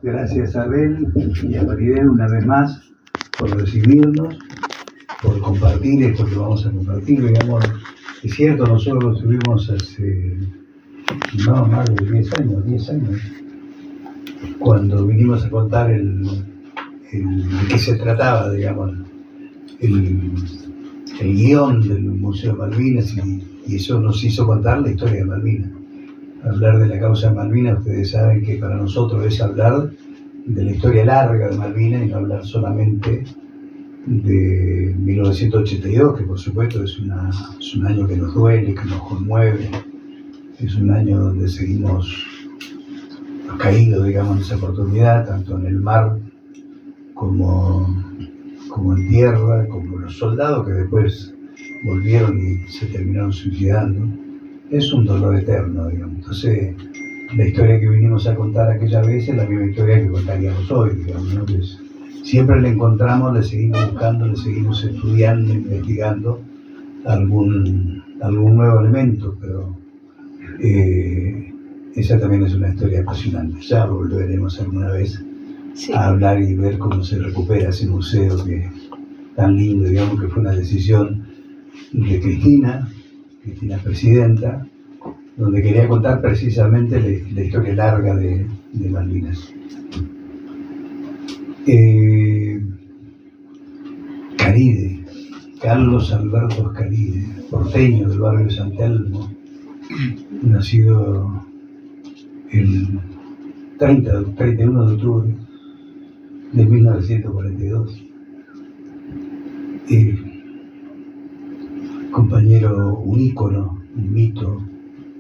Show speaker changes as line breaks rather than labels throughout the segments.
Gracias a Abel y a Maribel una vez más por recibirnos, por compartir esto que vamos a compartir. Digamos, es cierto, nosotros estuvimos hace más de 10 años, cuando vinimos a contar de qué se trataba, digamos, el guión del Museo de Malvinas, y eso nos hizo contar la historia de Malvinas. Hablar de la causa de Malvinas, ustedes saben que para nosotros es hablar de la historia larga de Malvinas y no hablar solamente de 1982, que por supuesto es un año que nos duele, que nos conmueve, es un año donde seguimos caídos, digamos, en esa oportunidad, tanto en el mar como en tierra, como los soldados que después volvieron y se terminaron suicidando. Es un dolor eterno, digamos. Entonces, la historia que vinimos a contar aquella vez es la misma historia que contaríamos hoy, digamos, ¿no? Pues, siempre le encontramos, le seguimos buscando, le seguimos estudiando, investigando algún nuevo elemento, pero esa también es una historia apasionante. Ya volveremos alguna vez a hablar y ver cómo se recupera ese museo que tan lindo, digamos, que fue una decisión de Cristina presidenta, donde quería contar precisamente la historia larga de Malvinas. Caride, Carlos Alberto Caride, porteño del barrio de San Telmo, nacido el 31 de octubre de 1942. Compañero, un ícono, un mito,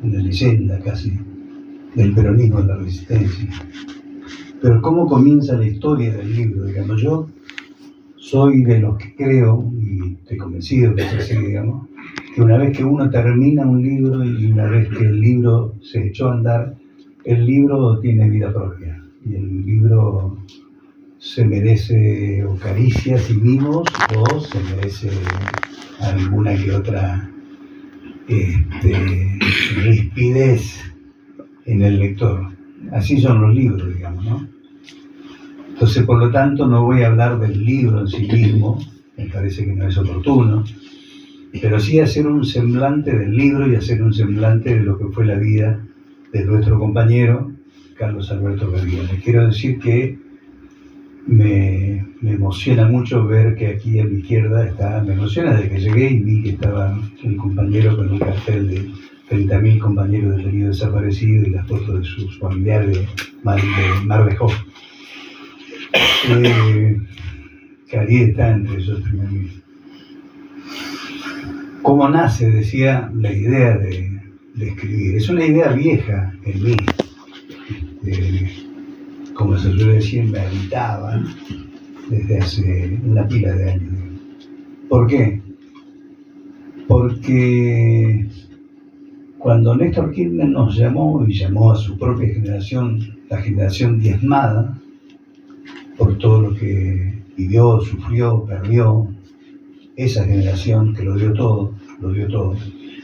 una leyenda casi del peronismo de la resistencia. Pero ¿cómo comienza la historia del libro? Digamos, yo soy de los que creo, y estoy convencido que es así, digamos, que una vez que uno termina un libro y una vez que el libro se echó a andar, el libro tiene vida propia y el libro se merece o caricias y mimos o se merece alguna que otra rispidez en el lector. Así son los libros, digamos, ¿no? Entonces, por lo tanto, no voy a hablar del libro en sí mismo, me parece que no es oportuno, pero sí hacer un semblante del libro y hacer un semblante de lo que fue la vida de nuestro compañero Carlos Alberto Caride. Les quiero decir que me emociona mucho ver que aquí a mi izquierda está, me emociona desde que llegué y vi que estaba un compañero con un cartel de 30.000 compañeros detenidos desaparecidos y las fotos de sus familiares de Mar de Jó. Caride está entre esos 30.000. ¿Cómo nace, decía, la idea de escribir? Es una idea vieja en mí. Como se suele decir, me habitaba desde hace una pila de años. ¿Por qué? Porque cuando Néstor Kirchner nos llamó y llamó a su propia generación, la generación diezmada, por todo lo que vivió, sufrió, perdió, esa generación que lo dio todo,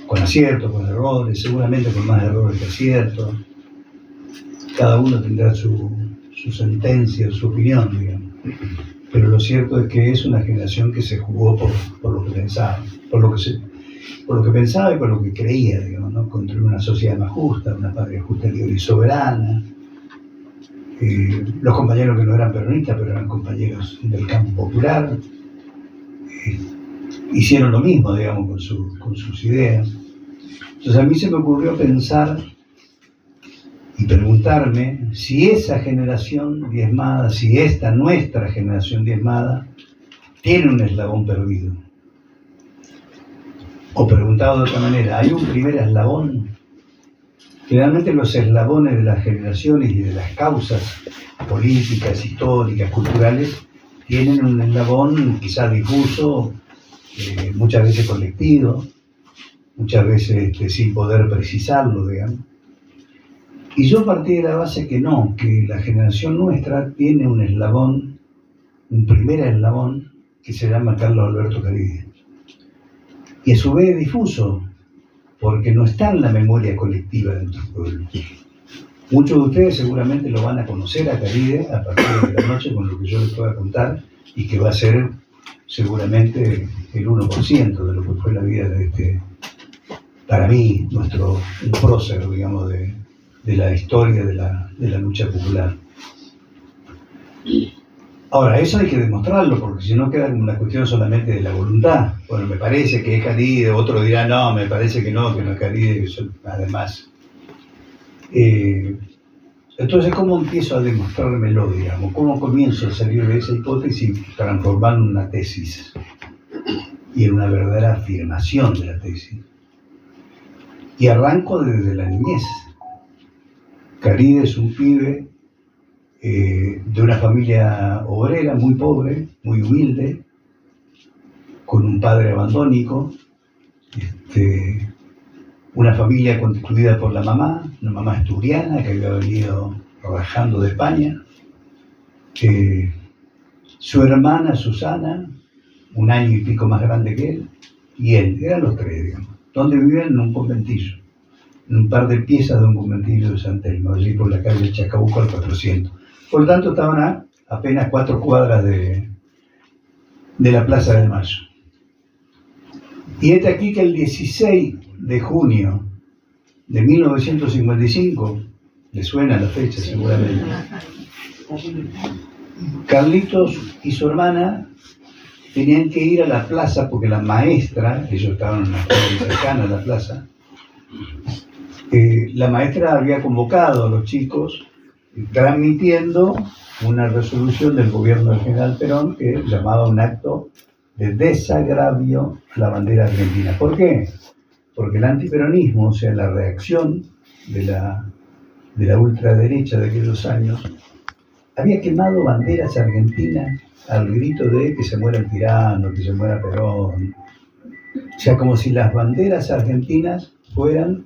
con aciertos, con errores, seguramente con más errores que aciertos. Cada uno tendrá su sentencia, su opinión, digamos. Pero lo cierto es que es una generación que se jugó por lo que pensaba, por lo que pensaba y por lo que creía, digamos, ¿no? Construir una sociedad más justa, una patria justa, libre y soberana. Los compañeros que no eran peronistas, pero eran compañeros del campo popular, hicieron lo mismo, digamos, con sus ideas. Entonces a mí se me ocurrió pensar y preguntarme si esa generación diezmada, si esta nuestra generación diezmada, tiene un eslabón perdido. O preguntado de otra manera, ¿hay un primer eslabón? Generalmente los eslabones de las generaciones y de las causas políticas, históricas, culturales, tienen un eslabón quizás difuso, muchas veces colectivo, muchas veces sin poder precisarlo, digamos. Y yo partí de la base que no, que la generación nuestra tiene un eslabón, un primer eslabón, que se llama Carlos Alberto Caride. Y a su vez difuso, porque no está en la memoria colectiva de nuestro pueblo. Muchos de ustedes seguramente lo van a conocer a Caride a partir de la noche con lo que yo les pueda contar y que va a ser seguramente el 1% de lo que fue la vida de este, para mí, un prócer, digamos, de la historia de la lucha popular. Ahora, eso hay que demostrarlo, porque si no queda como una cuestión solamente de la voluntad. Bueno, me parece que es Caride, otro dirá, no, me parece que no es Caride, además. Entonces, ¿cómo empiezo a demostrármelo, digamos? ¿Cómo comienzo a salir de esa hipótesis y transformarla en una tesis? Y en una verdadera afirmación de la tesis. Y arranco desde la niñez. Caride es un pibe de una familia obrera, muy pobre, muy humilde, con un padre abandónico, una familia constituida por la mamá, una mamá asturiana que había venido rajando de España, su hermana Susana, un año y pico más grande que él, y él, eran los tres, digamos, donde vivían en un conventillo, en un par de piezas de un conventillo de San Telmo, allí por la calle Chacabuco al 400. Por lo tanto, estaban a apenas 4 cuadras de la Plaza de Mayo. Y es aquí que el 16 de junio de 1955, le suena la fecha seguramente, Carlitos y su hermana tenían que ir a la plaza porque la maestra, ellos estaban en una escuela cercana a la plaza, la maestra había convocado a los chicos transmitiendo una resolución del gobierno del general Perón que llamaba un acto de desagravio a la bandera argentina. ¿Por qué? Porque el antiperonismo, o sea, la reacción de la ultraderecha de aquellos años, había quemado banderas argentinas al grito de que se muera el tirano, que se muera Perón. O sea, como si las banderas argentinas fueran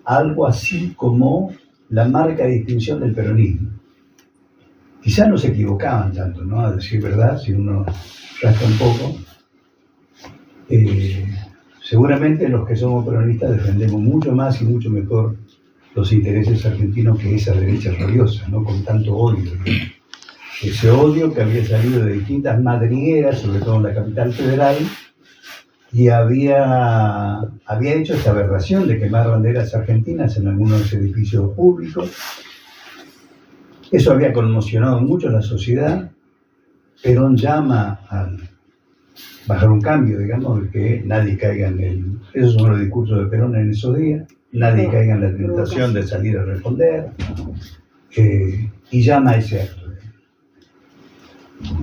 algo así como la marca de distinción del peronismo. Quizás no se equivocaban tanto, ¿no? A decir verdad, si uno rasca un poco. Seguramente los que somos peronistas defendemos mucho más y mucho mejor los intereses argentinos que esa derecha rabiosa, ¿no? Con tanto odio, ¿no? Ese odio que había salido de distintas madrigueras, sobre todo en la capital federal, y había hecho esta aberración de quemar banderas argentinas en algunos edificios públicos. Eso había conmocionado mucho a la sociedad. Perón llama a bajar un cambio, digamos, de que nadie caiga esos son los discursos de Perón en esos días, nadie caiga en la tentación de salir a responder, y llama a ese acto.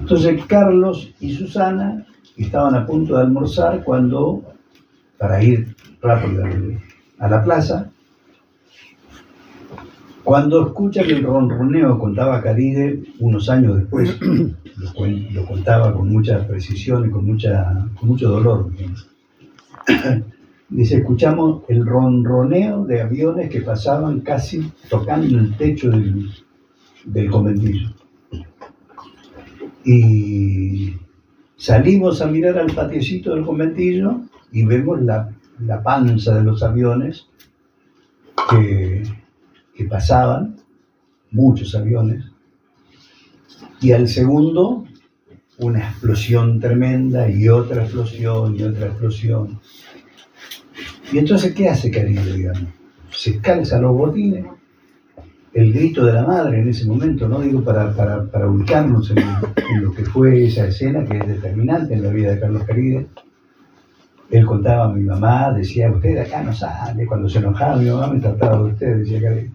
Entonces Carlos y Susana estaban a punto de almorzar para ir rápido a la plaza, cuando escuchan el ronroneo, contaba Caride unos años después, lo contaba con mucha precisión y con mucho dolor. Dice, escuchamos el ronroneo de aviones que pasaban casi tocando el techo del conventillo. Y salimos a mirar al patiecito del conventillo y vemos la panza de los aviones que pasaban, muchos aviones, y al segundo una explosión tremenda y otra explosión y otra explosión. Y entonces, ¿qué hace Caride, digamos? Se calza los botines, el grito de la madre en ese momento, ¿no? Digo, para ubicarnos en lo que fue esa escena que es determinante en la vida de Carlos Caride. Él contaba a mi mamá, decía, usted de acá no sale. Cuando se enojaba mi mamá me trataba de usted, decía Caride.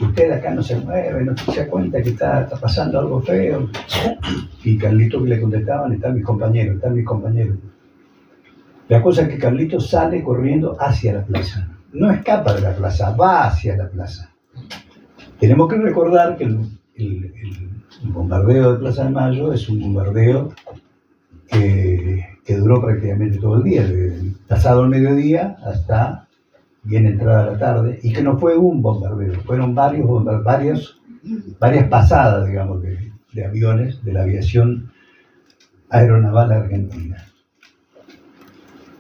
Usted de acá no se mueve, no se da cuenta que está pasando algo feo. Y Carlito que le contestaban, están mis compañeros. La cosa es que Carlito sale corriendo hacia la plaza. No escapa de la plaza, va hacia la plaza. Tenemos que recordar que el bombardeo de Plaza de Mayo es un bombardeo que duró prácticamente todo el día, desde pasado el mediodía hasta bien entrada la tarde, y que no fue un bombardeo, fueron varias pasadas, digamos, de aviones de la aviación aeronaval argentina.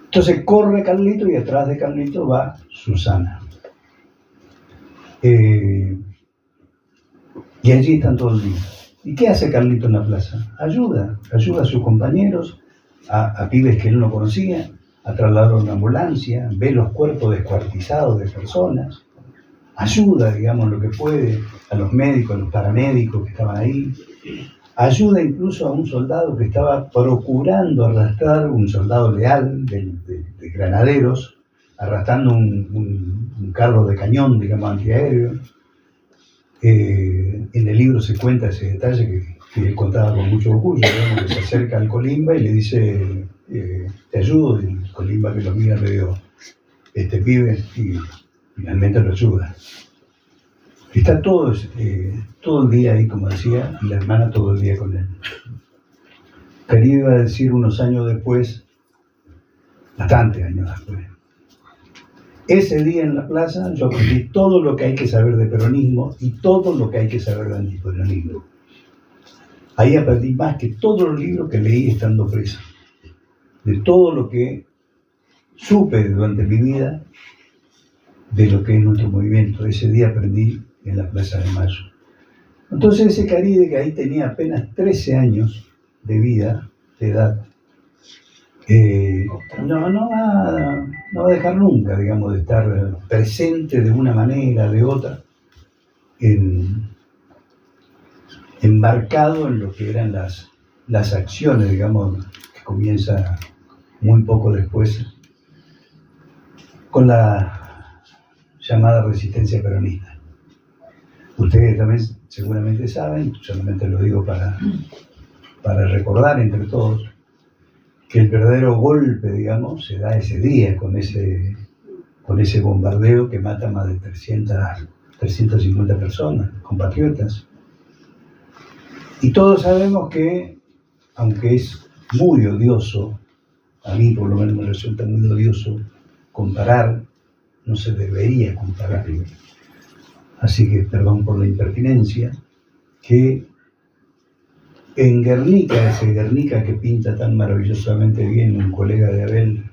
Entonces corre Carlito y atrás de Carlito va Susana. Y allí están todo el día. ¿Y qué hace Carlito en la plaza? Ayuda a sus compañeros, a pibes que él no conocía, a trasladar una ambulancia, ve los cuerpos descuartizados de personas, ayuda, digamos, lo que puede, a los médicos, a los paramédicos que estaban ahí, ayuda incluso a un soldado que estaba procurando arrastrar, un soldado leal de granaderos, arrastrando un carro de cañón, digamos, antiaéreo. En el libro se cuenta ese detalle que él contaba con mucho orgullo, digamos, que se acerca al Colimba y le dice, te ayudo, y el Colimba que lo mira le digo, este pibe, y finalmente lo ayuda. Está todo el día ahí, como decía, y la hermana todo el día con él. Caribe iba a decir unos años después, bastantes años después, ese día en la plaza yo aprendí todo lo que hay que saber de peronismo y todo lo que hay que saber de antiperonismo. Ahí aprendí más que todos los libros que leí estando preso. De todo lo que supe durante mi vida de lo que es nuestro movimiento. Ese día aprendí en la Plaza de Mayo. Entonces ese Caribe, que ahí tenía apenas 13 años de vida, de edad, no va a dejar nunca, digamos, de estar presente de una manera, de otra, embarcado en lo que eran las acciones, digamos, que comienza muy poco después con la llamada resistencia peronista. Ustedes también seguramente saben, solamente lo digo para recordar entre todos, que el verdadero golpe, digamos, se da ese día con ese bombardeo que mata más de 350 personas, compatriotas. Y todos sabemos que, aunque es muy odioso, a mí por lo menos me resulta muy odioso comparar, no se debería comparar, así que perdón por la impertinencia, que en Guernica, ese Guernica que pinta tan maravillosamente bien un colega de Abel,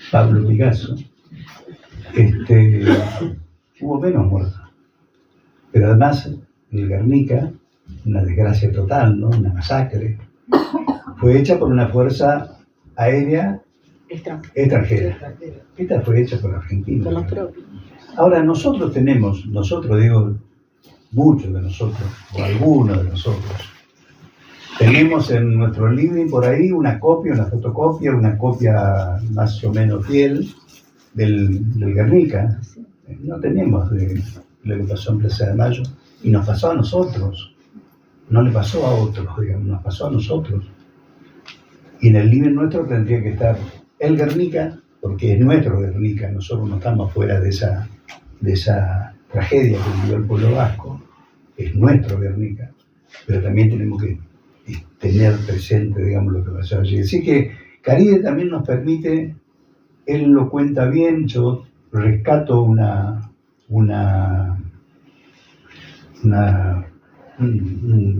Pablo Picasso, hubo menos muertos. Pero además, el Guernica, una desgracia total, ¿no? Una masacre, fue hecha por una fuerza aérea extranjera. Esta fue hecha por Argentina. Ahora, nosotros digo, muchos de nosotros, o algunos de nosotros, tenemos en nuestro living por ahí una copia, una fotocopia, una copia más o menos fiel del Guernica. No tenemos de lo que pasó en Plaza de Mayo, y nos pasó a nosotros, no le pasó a otros, digamos, nos pasó a nosotros. Y en el living nuestro tendría que estar el Guernica, porque es nuestro Guernica, nosotros no estamos fuera de esa tragedia que vivió el pueblo vasco, es nuestro Guernica, pero también tenemos que tener presente, digamos, lo que pasó allí. Así que Caribe también nos permite, él lo cuenta bien, yo rescato un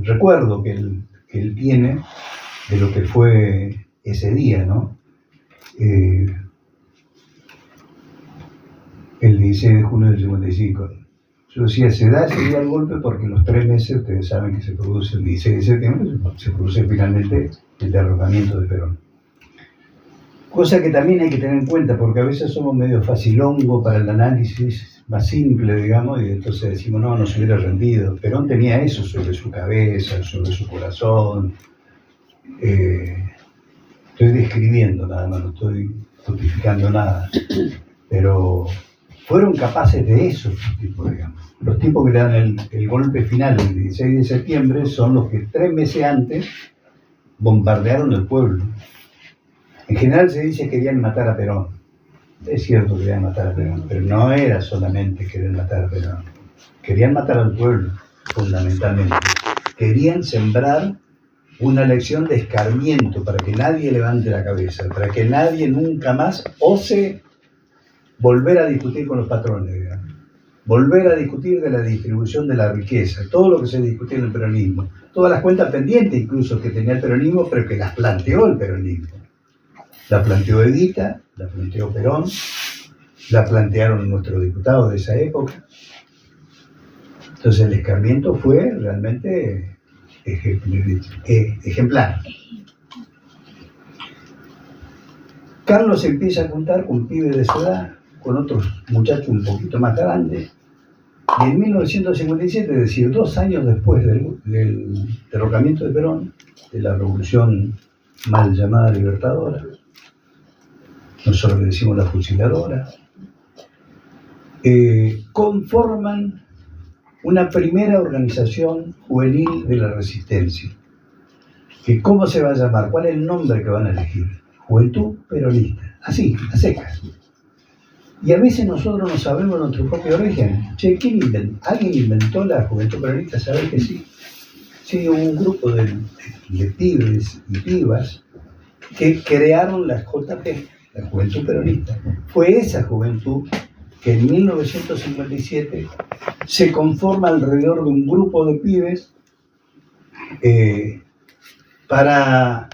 recuerdo que él tiene de lo que fue ese día, ¿no? El 16 de junio del 55. Yo decía, se da ese día el golpe porque los 3 meses, ustedes saben que se produce el 16 de septiembre, se produce finalmente el derrocamiento de Perón. Cosa que también hay que tener en cuenta, porque a veces somos medio facilongo para el análisis más simple, digamos, y entonces decimos, no se hubiera rendido. Perón tenía eso sobre su cabeza, sobre su corazón. Estoy describiendo nada más, no estoy justificando nada, pero fueron capaces de eso, digamos. Los tipos que le dan el golpe final el 16 de septiembre son los que 3 meses antes bombardearon el pueblo. En general se dice que querían matar a Perón. Es cierto que querían matar a Perón, pero no era solamente querer matar a Perón. Querían matar al pueblo, fundamentalmente. Querían sembrar una lección de escarmiento para que nadie levante la cabeza, para que nadie nunca más ose volver a discutir con los patrones, digamos. Volver a discutir de la distribución de la riqueza, todo lo que se discutió en el peronismo, todas las cuentas pendientes incluso que tenía el peronismo, pero que las planteó el peronismo. La planteó Evita, la planteó Perón, la plantearon nuestros diputados de esa época. Entonces el escarmiento fue realmente ejemplar. Carlos empieza a juntar con pibes de su edad, con otros muchachos un poquito más grandes, y en 1957, es decir, 2 años después del derrocamiento de Perón, de la revolución mal llamada libertadora, nosotros le decimos la fusiladora, conforman una primera organización juvenil de la resistencia. Que ¿cómo se va a llamar? ¿Cuál es el nombre que van a elegir? Juventud Peronista. Así, a secas. Y a veces nosotros no sabemos nuestro propio origen. Che, ¿quién inventó? ¿Alguien inventó la Juventud Peronista? ¿Sabés que sí? Sí, hubo un grupo de pibes y pibas que crearon la JP, la Juventud Peronista. Fue esa juventud que en 1957 se conforma alrededor de un grupo de pibes para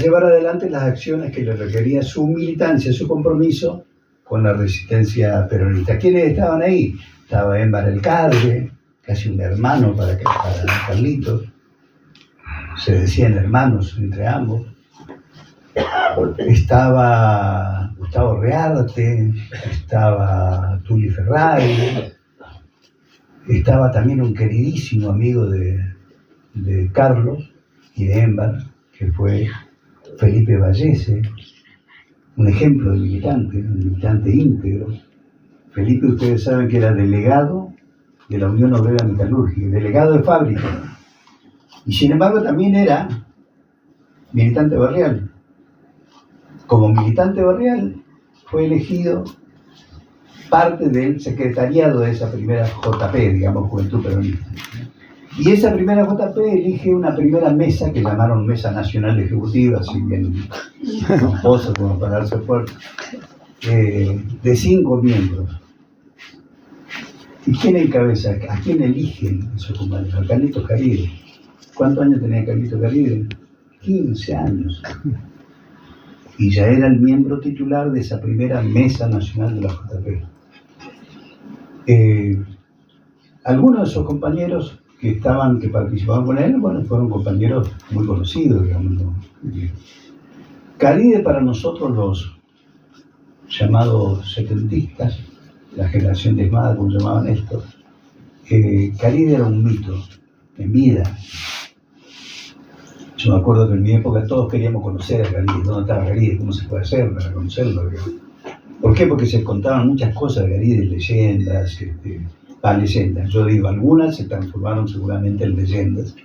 llevar adelante las acciones que le requería su militancia, su compromiso con la resistencia peronista. ¿Quiénes estaban ahí? Estaba Émbar Elcalde, casi un hermano para Carlitos, se decían hermanos entre ambos. Estaba Gustavo Rearte, estaba Tulio Ferrari, estaba también un queridísimo amigo de Carlos y de Émbar, que fue Felipe Vallese, un ejemplo de militante, un militante íntegro. Felipe, ustedes saben que era delegado de la Unión Obrera Metalúrgica, delegado de fábrica, y sin embargo también era militante barrial. Como militante barrial fue elegido parte del secretariado de esa primera JP, digamos, Juventud Peronista. Y esa primera JP elige una primera mesa que llamaron Mesa Nacional Ejecutiva, así bien pomposa como para darse fuerte, de 5 miembros. ¿Y quién encabeza? ¿A quién eligen esos compañeros? A Carlitos Caride. ¿Cuántos años tenía Carlitos Caride? 15 años. Y ya era el miembro titular de esa primera Mesa Nacional de la JP. Algunos de esos compañeros que participaban con él, bueno, fueron compañeros muy conocidos, digamos, ¿no? Caride, para nosotros los llamados setentistas, la generación desmada, como llamaban estos, Caride era un mito en vida. Yo me acuerdo que en mi época todos queríamos conocer a Caride. ¿Dónde estaba Caride? ¿Cómo se puede hacer para conocerlo? ¿Por qué? Porque se contaban muchas cosas de Caride, leyendas, leyendas. Yo digo, algunas se transformaron seguramente en leyendas.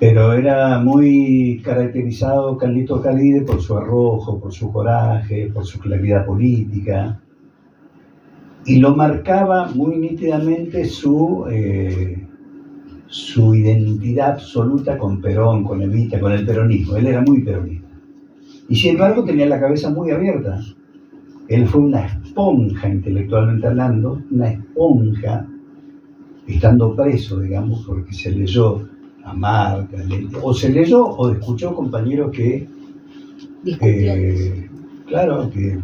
Pero era muy caracterizado Carlitos Caride por su arrojo, por su coraje, por su claridad política. Y lo marcaba muy nítidamente su identidad absoluta con Perón, con Evita, con el peronismo. Él era muy peronista. Y sin embargo tenía la cabeza muy abierta. Él fue una esponja, intelectualmente hablando, una esponja, estando preso, digamos, porque se leyó a Marx, o se leyó o escuchó compañeros que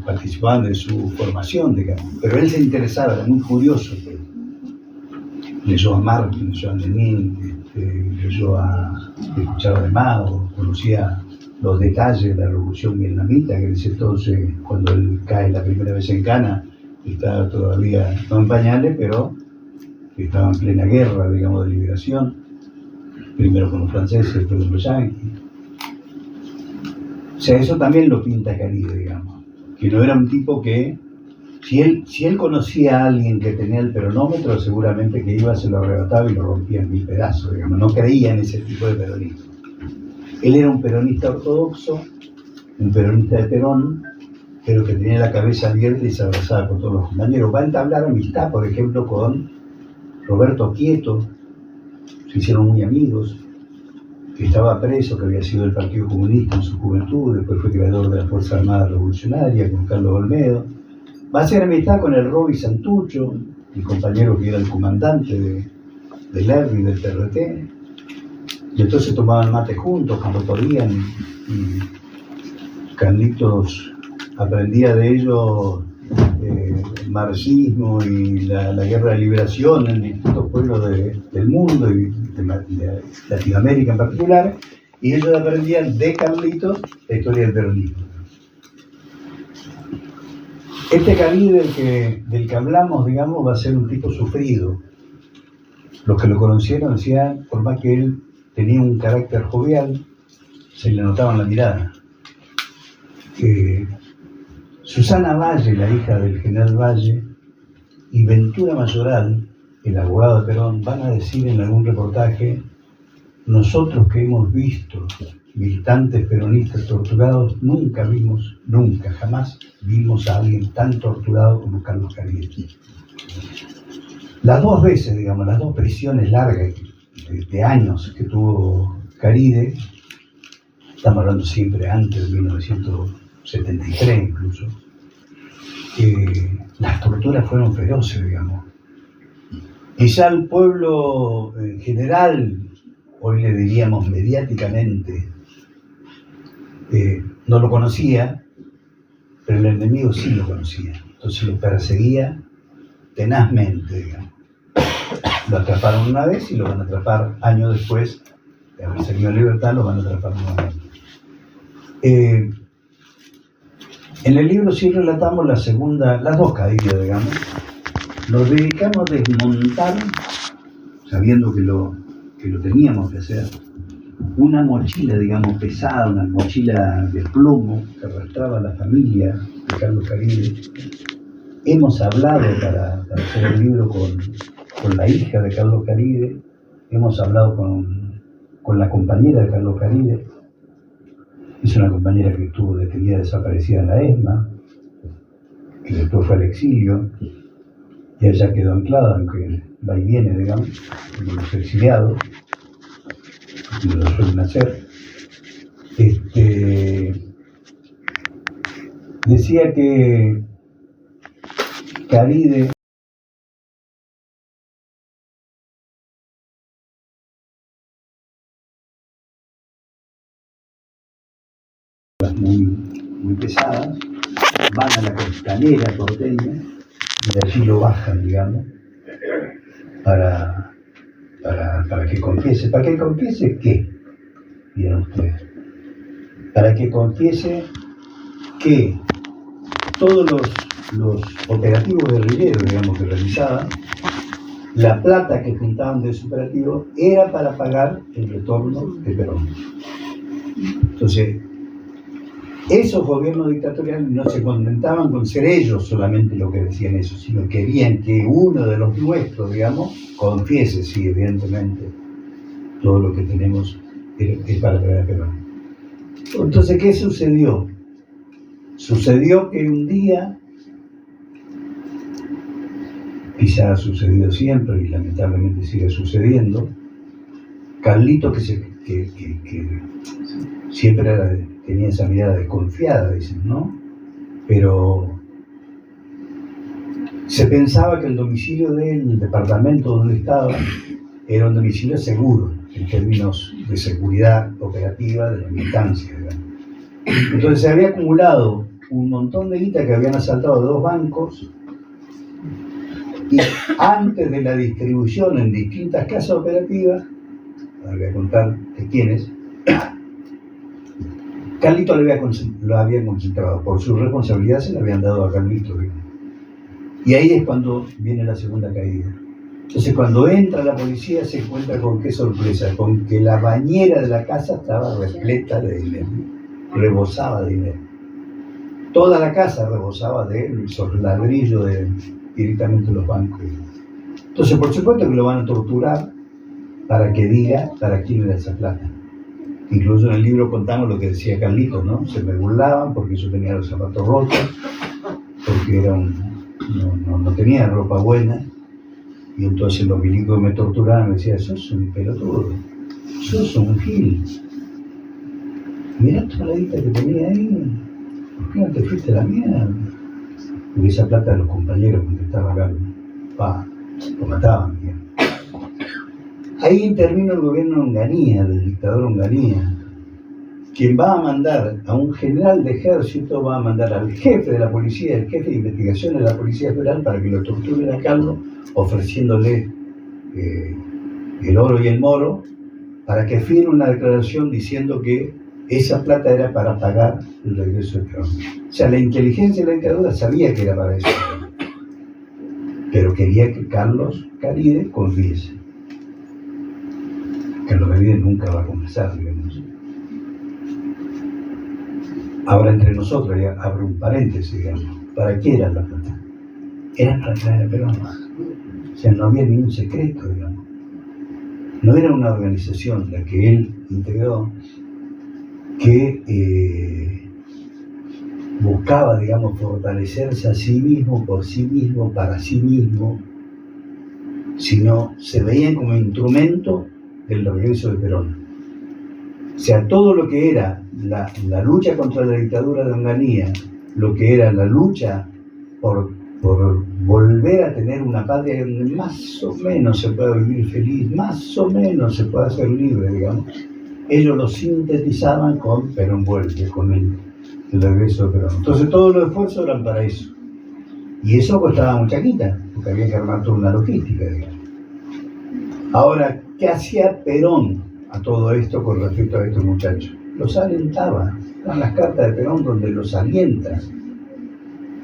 participaban de su formación, digamos. Pero él se interesaba, era muy curioso. Leyó a Marx, leyó a Lenin, escuchaba de Mao, conocía los detalles de la revolución vietnamita, que dice entonces, cuando él cae la primera vez en Cana, estaba todavía, no en pañales, pero estaba en plena guerra, digamos, de liberación, primero con los franceses, después con los yanquis. O sea, eso también lo pinta Caride, digamos, que no era un tipo que, si él conocía a alguien que tenía el peronómetro, seguramente que iba, se lo arrebataba y lo rompía en 1000 pedazos, digamos, no creía en ese tipo de peronismo. Él era un peronista ortodoxo, un peronista de Perón, pero que tenía la cabeza abierta y se abrazaba con todos los compañeros. Va a entablar amistad, por ejemplo, con Roberto Quieto, se hicieron muy amigos, que estaba preso, que había sido del Partido Comunista en su juventud, después fue creador de la Fuerza Armada Revolucionaria, con Carlos Olmedo. Va a hacer amistad con el Roby Santucho, el compañero que era el comandante del ERB y del PRT. Y entonces tomaban mate juntos cuando podían, y Carlitos aprendía de ellos marxismo y la guerra de liberación en distintos pueblos del mundo y de Latinoamérica en particular, y ellos aprendían de Carlitos la historia del peronismo. Este Caride del que hablamos, digamos, va a ser un tipo sufrido. Los que lo conocieron decían, por más que él tenía un carácter jovial, se le notaba en la mirada. Susana Valle, la hija del general Valle, y Ventura Mayoral, el abogado de Perón, van a decir en algún reportaje: nosotros que hemos visto militantes peronistas torturados, jamás vimos a alguien tan torturado como Carlos Caride. Las dos veces, digamos, las dos prisiones largas de años que tuvo Caride, estamos hablando siempre antes de 1973 incluso, las torturas fueron feroces, digamos. Quizá el pueblo en general, hoy le diríamos mediáticamente, no lo conocía, pero el enemigo sí lo conocía. Entonces lo perseguía tenazmente, digamos. Lo atraparon una vez y lo van a atrapar años después de haber salido en libertad, lo van a atrapar nuevamente. En el libro sí relatamos las dos caídas, digamos. Nos dedicamos a desmontar, sabiendo que lo teníamos que hacer, una mochila, digamos, pesada, una mochila de plomo que arrastraba la familia de Carlos Caride. Hemos hablado para hacer el libro con la hija de Carlos Caride, hemos hablado con la compañera de Carlos Caride. Es una compañera que estuvo detenida, desaparecida en la ESMA, que después fue al exilio, y ella quedó anclada, aunque va y viene, digamos, como los exiliados, como lo suelen hacer. Decía que Caride muy pesadas, van a la costanera porteña y de allí lo bajan, digamos, para que confiese. ¿Para que confiese qué? Dirán ustedes. Para que confiese que todos los operativos guerrilleros, digamos, que realizaban, la plata que juntaban de ese operativo era para pagar el retorno de Perón. Entonces, esos gobiernos dictatoriales no se contentaban con ser ellos solamente lo que decían eso, sino querían que uno de los nuestros, digamos, confiese, sí, evidentemente, todo lo que tenemos es para traer a Perón. Entonces, ¿qué sucedió? Sucedió que un día, quizá ha sucedido siempre y lamentablemente sigue sucediendo, Carlito, que siempre tenía esa mirada desconfiada, dicen, ¿no? Pero se pensaba que el domicilio del departamento donde estaba era un domicilio seguro, en términos de seguridad operativa de la militancia, digamos. Entonces se había acumulado un montón de guita que habían asaltado 2 bancos, y antes de la distribución en distintas casas operativas, ahora voy a contar de quiénes, Carlito lo había concentrado, por su responsabilidad se le habían dado a Carlito, digamos. Y ahí es cuando viene la segunda caída. Entonces, cuando entra la policía se encuentra con qué sorpresa, con que la bañera de la casa estaba repleta de dinero, rebosaba de dinero. Toda la casa rebosaba de esos ladrillos directamente de los bancos. Entonces, por supuesto que lo van a torturar para que diga para quién era esa plata. Incluso en el libro contamos lo que decía Carlitos, ¿no? Se me burlaban porque yo tenía los zapatos rotos, porque no tenía ropa buena, y entonces los milicos me torturaban y me decían: sos un pelotudo, sos un gil. Mirá toda la guita que tenía ahí, ¿por qué no te fuiste a la mierda? Porque esa plata de los compañeros contestaba Carlos, lo mataban, digamos. Ahí intervino el gobierno de Onganía, del dictador Onganía, quien va a mandar a un general de ejército, va a mandar al jefe de la policía, el jefe de investigaciones de la Policía Federal, para que lo torturen a Carlos, ofreciéndole el oro y el moro, para que firme una declaración diciendo que esa plata era para pagar el regreso de Perón. O sea, la inteligencia de la dictadura sabía que era para eso, pero quería que Carlos Caride confiese. Carlos Caride nunca va a confesar, digamos. Ahora, entre nosotros, ya abro un paréntesis, digamos. ¿Para qué era la plata? Era para traer a Perón. O sea, no había ningún secreto, digamos. No era una organización la que él integró que buscaba, digamos, fortalecerse a sí mismo, por sí mismo, para sí mismo, sino se veían como instrumento del regreso de Perón. O sea, todo lo que era la lucha contra la dictadura de Onganía, lo que era la lucha por volver a tener una patria donde más o menos se pueda vivir feliz, más o menos se pueda ser libre, digamos, ellos lo sintetizaban con Perón vuelve, con el regreso de Perón. Entonces todos los esfuerzos eran para eso. Y eso costaba mucha guita, porque había que armar toda una logística, digamos. Ahora, ¿qué hacía Perón a todo esto con respecto a estos muchachos? Los alentaba. Están las cartas de Perón donde los alienta.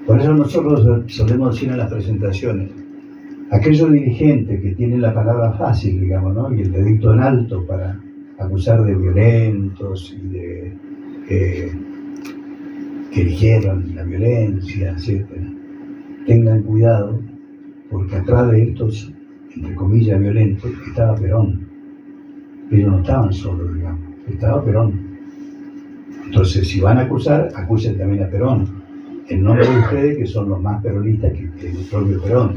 Por eso nosotros solemos decir en las presentaciones, aquellos dirigentes que tienen la palabra fácil, digamos, ¿no? Y el dedito en alto para acusar de violentos y de que eligieron la violencia, etc. Tengan cuidado, porque atrás de estos, entre comillas, violentos, estaba Perón. Ellos no estaban solos, digamos, estaba Perón. Entonces, si van a acusar, acusen también a Perón, en nombre de ustedes, que son los más peronistas que el propio Perón.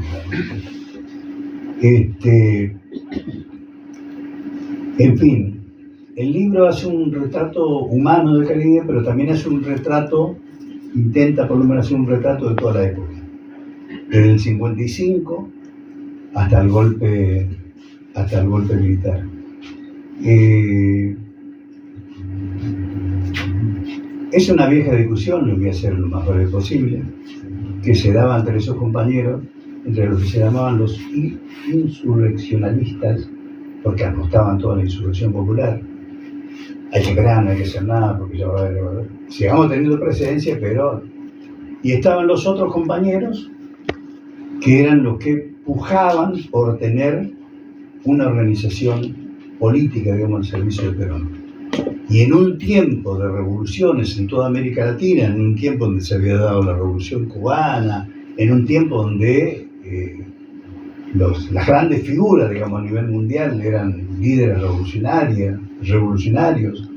En fin, el libro hace un retrato humano de Caride, pero también hace un retrato, intenta por lo menos hacer un retrato de toda la época, desde el 55 hasta el golpe militar. Es una vieja discusión, lo voy a hacer lo más breve posible, que se daba entre esos compañeros, entre los que se llamaban los insurreccionalistas, porque apostaban toda la insurrección popular. Hay que crear, no hay que hacer nada, porque ya va a haber. Sigamos teniendo presidencia, pero. Y estaban los otros compañeros, que eran los que pujaban por tener una organización política, digamos, al servicio de Perón. Y en un tiempo de revoluciones en toda América Latina, en un tiempo donde se había dado la revolución cubana, en un tiempo donde las grandes figuras, digamos, a nivel mundial eran líderes revolucionarios,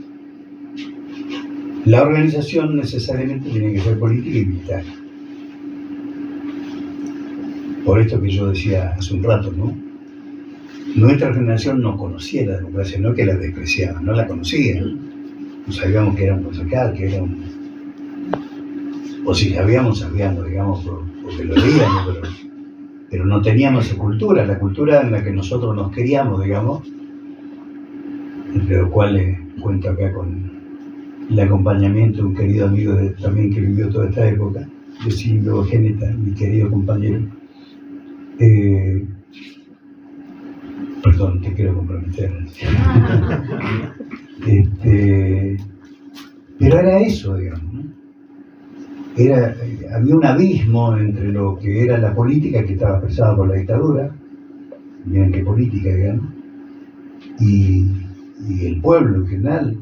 la organización necesariamente tiene que ser política y militar. Por esto que yo decía hace un rato, ¿no? Nuestra generación no conocía la democracia, no que la despreciaba, no la conocía. No sabíamos que era un concejal, que era un... O si sabíamos, digamos, porque lo leíamos, pero no teníamos esa cultura, la cultura en la que nosotros nos queríamos, digamos, entre los cuales cuento acá con el acompañamiento de un querido amigo también que vivió toda esta época, de Silvio Geneta, mi querido compañero. Perdón, te quiero comprometer. Pero era eso, digamos, ¿no? Había un abismo entre lo que era la política que estaba expresada por la dictadura, miren qué política, digamos, y el pueblo en general.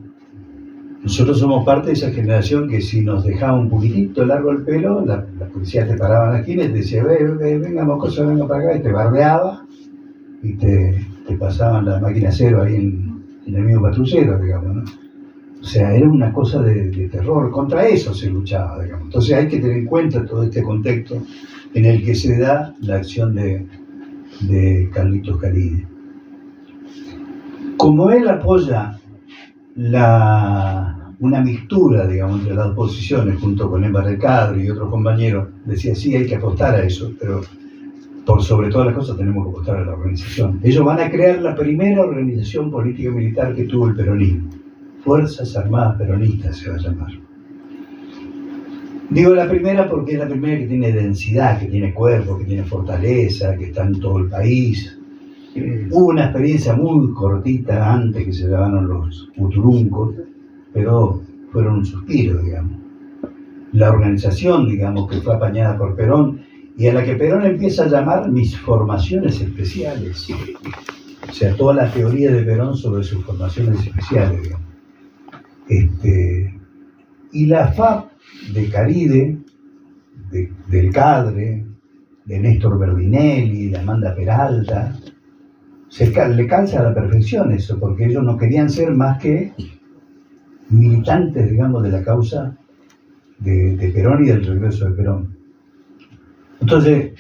Nosotros somos parte de esa generación que si nos dejaba un poquitito largo el pelo, la policía te paraba en la esquina y te decía, venga mocoso, venga para acá, y te bardeaba y te pasaban la máquina cero ahí en el mismo patrullero, digamos, ¿no? O sea, era una cosa de terror, contra eso se luchaba, digamos. Entonces hay que tener en cuenta todo este contexto en el que se da la acción de Carlitos Caride. Como él apoya una mixtura, digamos, entre las dos posiciones, junto con Emma del Cadre y otros compañeros, decía, sí, hay que apostar a eso, pero por sobre todas las cosas tenemos que apostar a la organización. Ellos van a crear la primera organización política y militar que tuvo el peronismo. Fuerzas Armadas Peronistas se va a llamar. Digo la primera porque es la primera que tiene densidad, que tiene cuerpo, que tiene fortaleza, que está en todo el país. Hubo una experiencia muy cortita antes que se llamaron los Uturuncos, pero fueron un suspiro, digamos. La organización, digamos, que fue apañada por Perón y a la que Perón empieza a llamar mis formaciones especiales. O sea, toda la teoría de Perón sobre sus formaciones especiales, digamos. Y la FAP de Caride, del Cadre, de Néstor Berlinelli, de Amanda Peralta, le calza a la perfección eso, porque ellos no querían ser más que militantes, digamos, de la causa de Perón y del regreso de Perón. Entonces,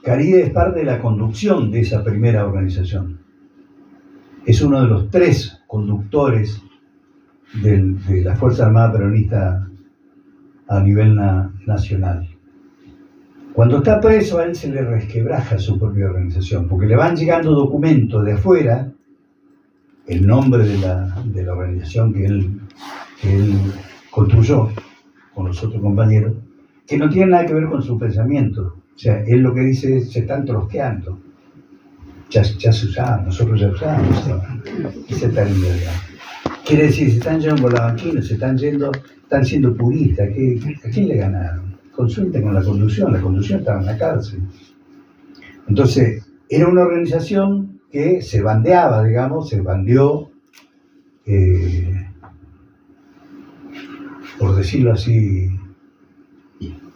Caride es parte de la conducción de esa primera organización. Es uno de los 3 conductores de la Fuerza Armada Peronista a nivel nacional. Cuando está preso, a él se le resquebraja su propia organización, porque le van llegando documentos de afuera, el nombre de la organización que él construyó con los otros compañeros, que no tienen nada que ver con su pensamiento. O sea, él lo que dice es, se están trosqueando. Ya se usaban, nosotros ya usábamos. Ese término, digamos. Quiere decir, se están yendo por la banquina, están siendo puristas. ¿A quién le ganaron? Consulten con la conducción estaba en la cárcel. Entonces, era una organización que se bandeaba, digamos, se bandeó, por decirlo así,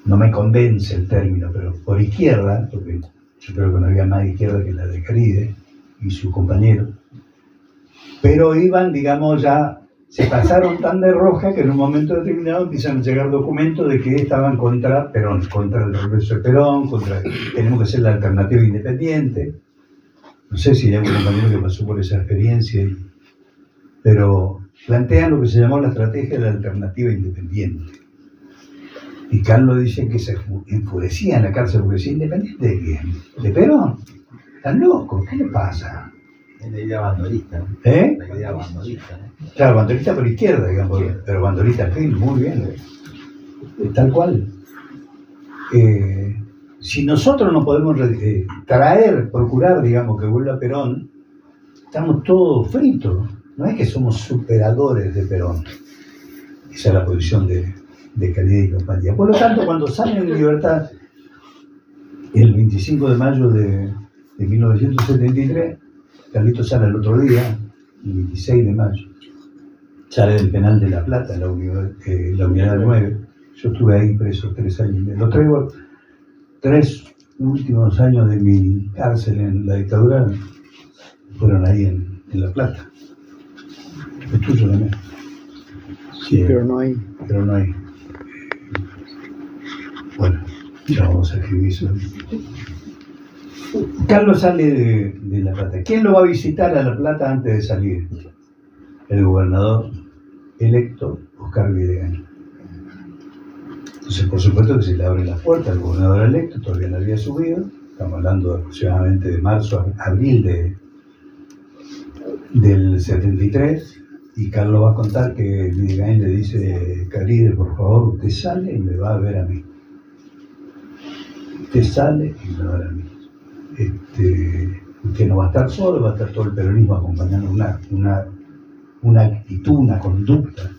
no me convence el término, pero por izquierda, porque yo creo que no había más izquierda que la de Caride y su compañero, pero iban, digamos, ya se pasaron tan de roja que en un momento determinado empiezan a llegar documentos de que estaban contra Perón, contra el regreso de Perón, tenemos que ser la alternativa independiente. No sé si hay un compañero que pasó por esa experiencia, pero plantean lo que se llamó la estrategia de la alternativa independiente. Y Carlos dice que se enfurecía en la cárcel porque decía, ¿independiente de quién? ¿De Perón? ¿Están locos? ¿Qué le pasa?
Es la idea bandolista, ¿no? La idea bandolista, ¿no?
Claro, bandolista por izquierda, digamos, pero bandolista al fin, muy bien. Tal cual. Si nosotros no podemos procurar, digamos, que vuelva Perón, estamos todos fritos. No es que somos superadores de Perón. Esa es la posición de Caride y compañía. Por lo tanto, cuando salen en libertad el 25 de mayo de 1973, Carlitos sale el otro día, el 26 de mayo, sale del penal de La Plata, la unidad 9. Yo estuve ahí preso 3 años. Los 3 últimos años de mi cárcel en la dictadura fueron ahí en La Plata. Es tuyo también.
Sí, pero no hay.
Bueno, ya vamos a escribir eso. Carlos sale de La Plata. ¿Quién lo va a visitar a La Plata antes de salir? El gobernador electo, Oscar Videgain. Entonces, por supuesto que se le abre la puerta al gobernador electo, todavía no había subido. Estamos hablando aproximadamente de marzo a abril del 73. Y Carlos va a contar que Videgain le dice, Caride, por favor, usted sale y me va a ver a mí. Usted sale y me va a ver a mí. Usted no va a estar solo, va a estar todo el peronismo acompañando una actitud, una conducta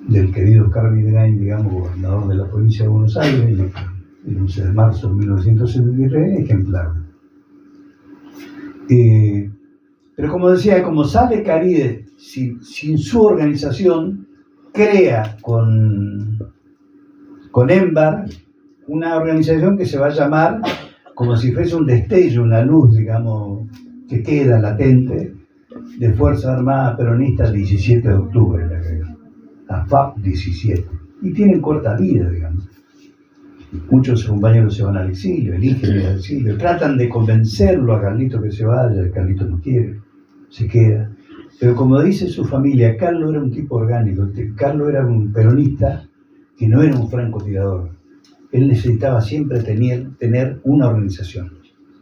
del querido Oscar Videgain, digamos, gobernador de la provincia de Buenos Aires, el 11 de marzo de 1973, ejemplar. Pero como decía, como sale Caride sin su organización, crea con Embar una organización que se va a llamar, como si fuese un destello, una luz, digamos, que queda latente, de Fuerzas Armadas Peronistas 17 de octubre, la FAP 17. Y tienen corta vida, digamos. Muchos compañeros se van al exilio, eligen ir al exilio, tratan de convencerlo a Carlito que se vaya, Carlito no quiere, se queda. Pero como dice su familia, Carlos era un tipo orgánico, Carlos era un peronista que no era un francotirador. Él necesitaba siempre tener una organización,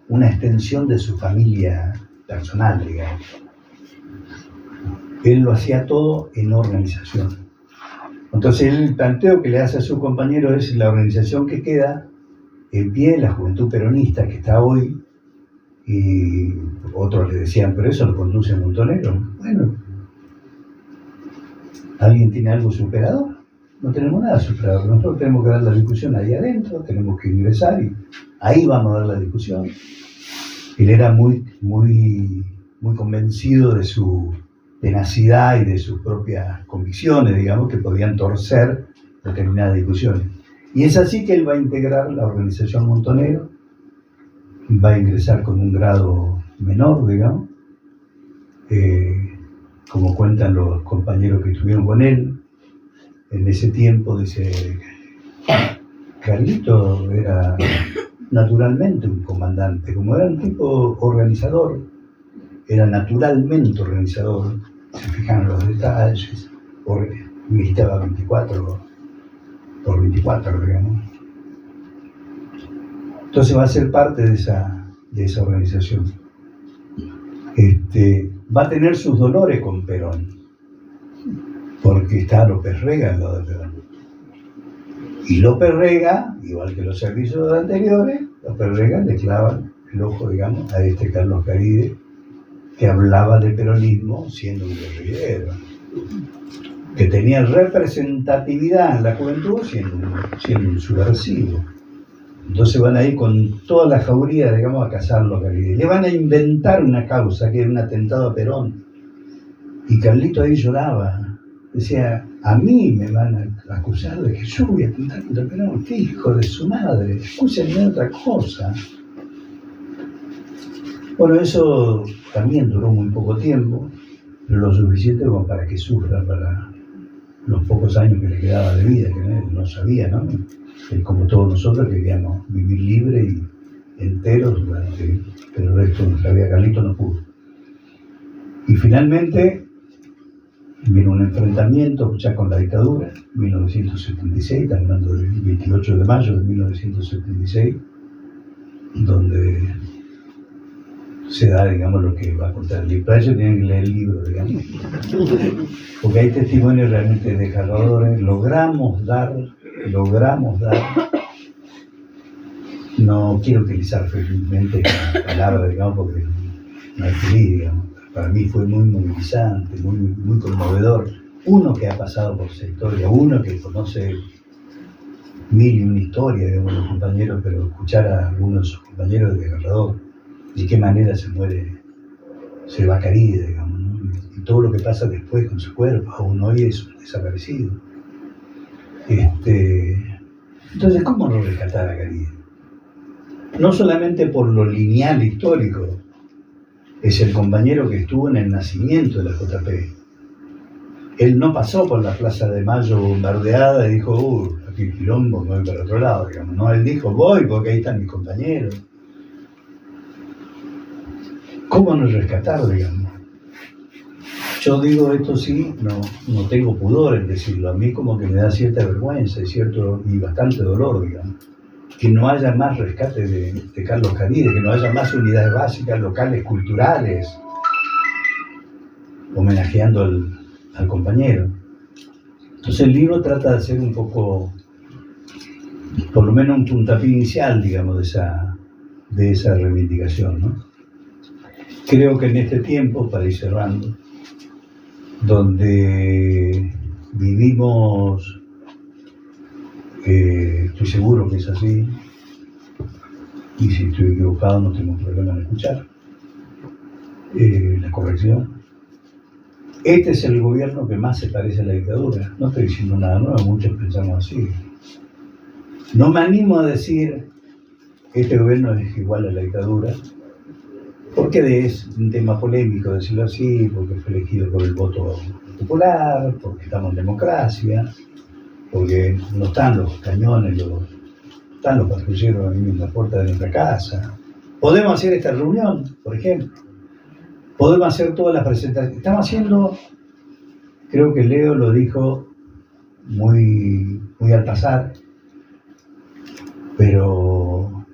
una extensión de su familia personal, digamos. él lo hacía todo en organización. Entonces el planteo que le hace a su compañero es la organización que queda en pie, la Juventud Peronista que está hoy, y otros le decían, pero eso lo conduce Montonero. Bueno, ¿alguien tiene algo superador? No tenemos nada superador. Nosotros tenemos que dar la discusión ahí adentro, tenemos que ingresar y ahí vamos a dar la discusión. Él era muy convencido de su tenacidad y de sus propias convicciones, digamos, que podían torcer determinadas discusiones. Y es así que él va a integrar la organización Montonero, va a ingresar con un grado menor, digamos, como cuentan los compañeros que estuvieron con él. En ese tiempo, dice, Carlito era naturalmente un comandante, como era un tipo organizador, era naturalmente organizador, se fijan los detalles, militaba 24 por 24, digamos. Entonces va a ser parte de esa organización. Va a tener sus dolores con Perón, porque está López Rega al lado de Perón. Y López Rega, igual que los servicios anteriores, López Rega le clava el ojo, digamos, a este Carlos Caride, que hablaba de peronismo siendo un guerrillero, que tenía representatividad en la juventud siendo un subversivo. Entonces van a ir con toda la jauría, digamos, a cazarlo a Caride. Le van a inventar una causa que era un atentado a Perón. Y Carlito ahí lloraba. Decía, a mí me van a acusar de que yo voy a atentar contra Perón. ¡Qué hijo de su madre! Acúsenme de otra cosa. Bueno, eso también duró muy poco tiempo, pero lo suficiente como para que sufra para los pocos años que le quedaba de vida, que él no sabía, ¿no? Él, como todos nosotros, queríamos vivir libre y enteros, pero el resto de nuestra vida. Carlito no pudo. Y finalmente vino un enfrentamiento ya con la dictadura, 1976, estamos hablando del 28 de mayo de 1976, donde se da, digamos, lo que va a contar el libro. Para eso tienen que leer el libro, digamos, porque hay testimonios realmente desgarradores. Logramos dar, no quiero utilizar felizmente la palabra, digamos, porque no es feliz, digamos. Para mí fue muy movilizante, muy conmovedor. Uno que ha pasado por esa historia, uno que conoce mil y una historia, digamos, los compañeros, pero escuchar a algunos de sus compañeros es desgarrador. De qué manera se va Caride, digamos, ¿no? Y todo lo que pasa después con su cuerpo, aún hoy es desaparecido. Entonces, ¿cómo no rescatar a Caride? No solamente por lo lineal histórico, es el compañero que estuvo en el nacimiento de la JP. Él no pasó por la Plaza de Mayo bombardeada y dijo, aquí el quilombo, me voy para otro lado, digamos. No, él dijo, voy porque ahí están mis compañeros. ¿Cómo no rescatar, digamos? Yo digo esto sí, no tengo pudor en decirlo. A mí como que me da cierta vergüenza y bastante dolor, digamos. Que no haya más rescate de Carlos Caride, que no haya más unidades básicas, locales, culturales, homenajeando al compañero. Entonces el libro trata de hacer un poco, por lo menos un puntapié inicial, digamos, de esa reivindicación, ¿no? Creo que en este tiempo, para ir cerrando, donde vivimos, estoy seguro que es así, y si estoy equivocado no tengo problema en escuchar la corrección. Este es el gobierno que más se parece a la dictadura. No estoy diciendo nada nuevo, muchos pensamos así. No me animo a decir este gobierno es igual a la dictadura, porque es un tema polémico decirlo así, porque fue elegido por el voto popular, porque estamos en democracia, porque no están los cañones, están los patrulleros en la puerta de nuestra casa. Podemos hacer esta reunión, por ejemplo. Podemos hacer todas las presentaciones. Estamos haciendo, creo que Leo lo dijo muy al pasar, pero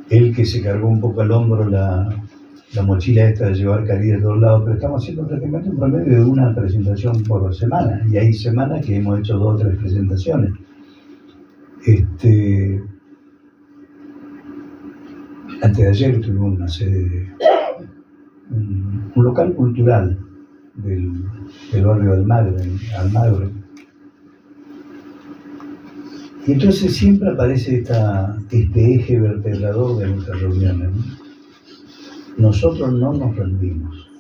él que se cargó un poco al hombro la mochila esta de llevar Caribe de todos lados, pero estamos haciendo prácticamente un promedio de una presentación por semana, y hay semanas que hemos hecho 2 o 3 presentaciones. Antes de ayer tuvimos una sede, un local cultural del barrio de Almagro. Y entonces siempre aparece este eje vertebrador de nuestras reuniones, ¿no? Nosotros no nos rendimos.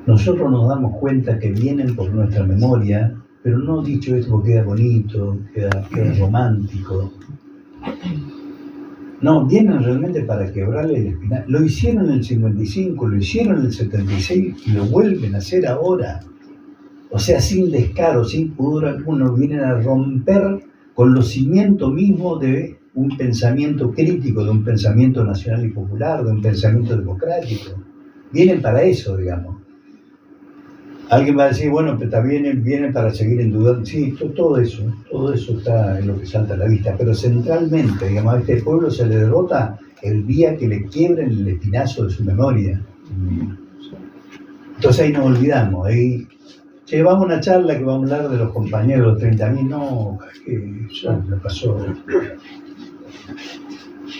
Nosotros nos damos cuenta que vienen por nuestra memoria, pero no dicho esto porque queda bonito, queda romántico. No, vienen realmente para quebrarle el espinazo. Lo hicieron en el 55, lo hicieron en el 76 y lo vuelven a hacer ahora. O sea, sin descaro, sin pudor alguno, vienen a romper con los cimientos mismos de un pensamiento crítico, de un pensamiento nacional y popular, de un pensamiento democrático. Vienen para eso, digamos. Alguien va a decir, bueno, pero también vienen para seguir endudando. Sí, todo eso está en lo que salta a la vista. Pero centralmente, digamos, a este pueblo se le derrota el día que le quiebren el espinazo de su memoria. Entonces ahí nos olvidamos, ahí llevamos una charla que vamos a hablar de los compañeros, los 30.000, no, que ya me pasó.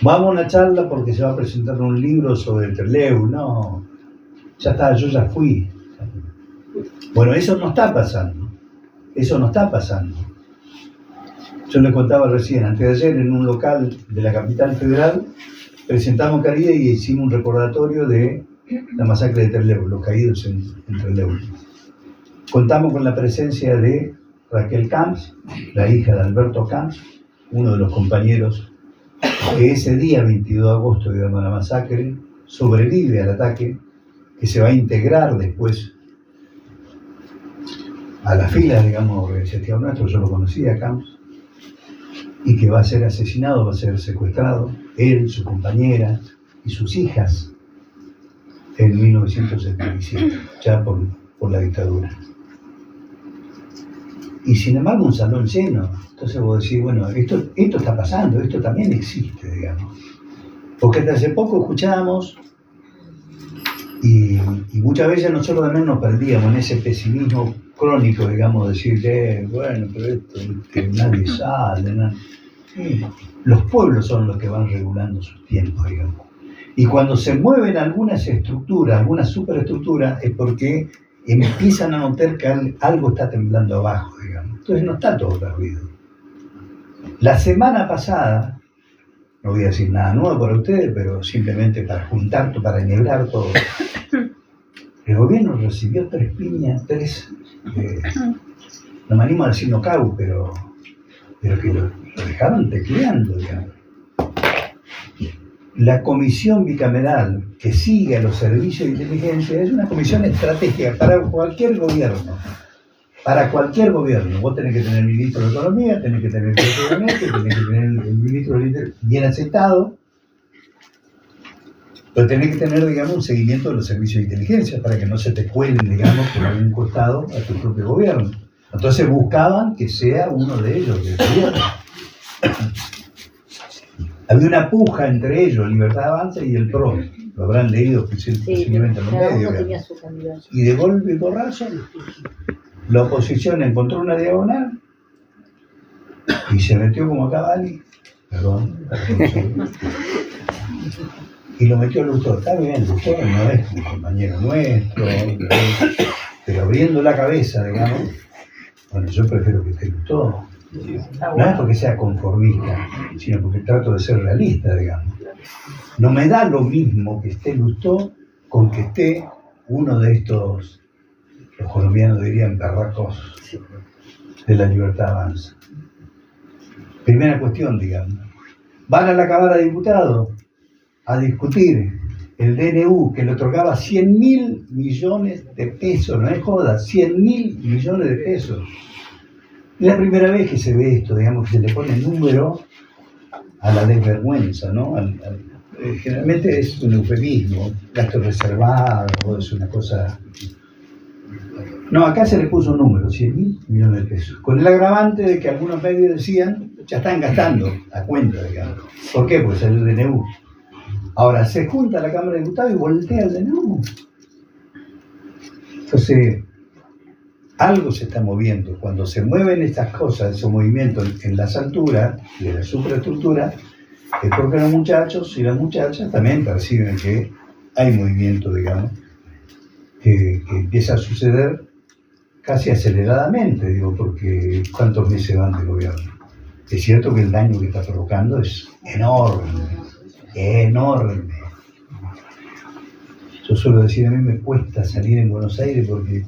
Vamos a una charla porque se va a presentar un libro sobre el Trelew, no, ya está, yo ya fui. Bueno, eso no está pasando. Yo le contaba recién, antes de ayer, en un local de la capital federal, presentamos Caribe y hicimos un recordatorio de la masacre de Trelew, los caídos en Trelew. Contamos con la presencia de Raquel Camps, la hija de Alberto Camps, uno de los compañeros que ese día, 22 de agosto, digamos, de la masacre, sobrevive al ataque, que se va a integrar después a la fila, digamos, organizativa nuestro, yo lo conocía a Camps, y que va a ser asesinado, va a ser secuestrado, él, su compañera y sus hijas, en 1977, ya por la dictadura. Y sin embargo un salón lleno. Entonces vos decís, bueno, esto está pasando, esto también existe, digamos. Porque hasta hace poco escuchábamos y muchas veces nosotros también nos perdíamos en ese pesimismo crónico, digamos, decir, bueno, pero esto, que nadie sale, nadie. Los pueblos son los que van regulando sus tiempos, digamos. Y cuando se mueven algunas estructuras, algunas superestructuras, es porque empiezan a notar que algo está temblando abajo, digamos. Entonces no está todo perdido. La semana pasada, no voy a decir nada nuevo para ustedes, pero simplemente para juntar, para enhebrar todo, el gobierno recibió 3 piñas, no me animo a decir knockout, pero que lo dejaron tecleando, digamos. La comisión bicameral que sigue a los servicios de inteligencia es una comisión estratégica para cualquier gobierno. Para cualquier gobierno. Vos tenés que tener el ministro de Economía, tenés que tener el jefe de gabinete, tenés que tener el ministro del Interior bien aceptado, pero tenés que tener, digamos, un seguimiento de los servicios de inteligencia para que no se te cuelen, digamos, por algún costado a tu propio gobierno. Entonces buscaban que sea uno de ellos del gobierno. Había una puja entre ellos, Libertad Avanza y el PRO. Lo habrán leído posiblemente en los medios. Y de golpe y porrazo, la oposición encontró una diagonal y se metió como Cavalli, y lo metió Lutó. Está bien, Lutó no es un compañero nuestro, pero abriendo la cabeza, digamos, bueno, yo prefiero que esté Lutó. No es porque sea conformista, sino porque trato de ser realista, digamos. No me da lo mismo que esté Lutó con que esté uno de estos, los colombianos dirían, perracos de la Libertad Avanza. Primera cuestión, digamos. Van a la Cámara de Diputados a discutir el DNU que le otorgaba 100.000 millones de pesos, no es joda, 100.000 millones de pesos. Es la primera vez que se ve esto, digamos, que se le pone número a la desvergüenza, ¿no? Generalmente es un eufemismo, gasto reservado, es una cosa... No, acá se le puso un número, 100.000 millones de pesos, con el agravante de que algunos medios decían, ya están gastando a cuenta, digamos. ¿Por qué? Porque salió el DNU. Ahora, se junta la Cámara de Diputados y voltea de nuevo. Entonces, algo se está moviendo. Cuando se mueven estas cosas, esos movimientos en las alturas y en la superestructura, es porque los muchachos y las muchachas también perciben que hay movimiento, digamos, que empieza a suceder casi aceleradamente, digo, porque ¿cuántos meses van de gobierno? Es cierto que el daño que está provocando es enorme, enorme. Yo suelo decir, a mí me cuesta salir en Buenos Aires porque